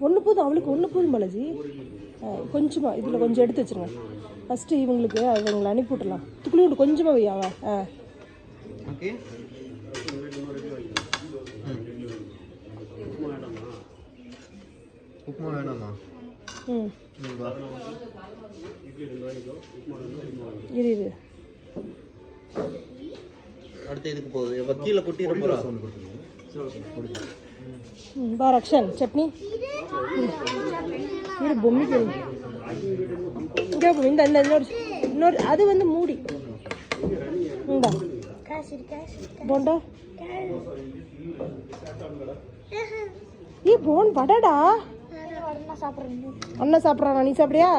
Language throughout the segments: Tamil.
ஒன்று போதும், அவளுக்கு ஒன்று போதும் பாலாஜி. கொஞ்சமாக இதில் கொஞ்சம் எடுத்து வச்சுருங்க. ஃபஸ்ட்டு இவங்களுக்கு இவங்களை அனுப்பி விட்டுலாம். துக்குள்ளி கொஞ்சமாக வையாவா. ஓகே. உப்புமா வேணாமா? இரு அடுத்து இதுக்கு போகுது. கீழே கொட்டிட போகிறா. ரக்ஷன் சட்னி இரு பொம்மிக்கு இங்கே இந்த இந்த இன்னொரு அது வந்து மூடி இந்தா போண்டா. போன் வடடா. அண்ணா சாப்பிட்றானா? நீ சாப்பிட்றியா?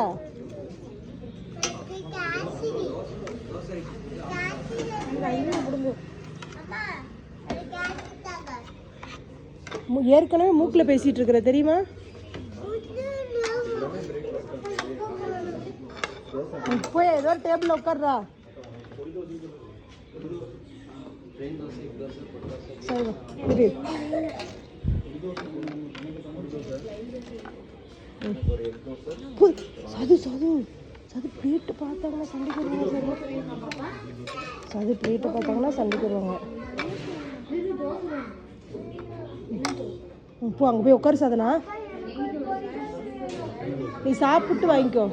ஏற்கனவே மூக்கில் பேசிட்டு இருக்கிற தெரியுமா? போய் ஏதோ டேபிள் உட்கார்றா. சரி சது சது சது பிளேட்டு பார்த்தாங்கன்னா சண்டைக்கு வருவாங்க. சது பிளேட்டை பார்த்தாங்கன்னா சண்டைக்கு வருவாங்க. போ அங்கே போய் உட்காரு சாதனா. நீ சாப்பிட்டு வாங்கிக்கோ.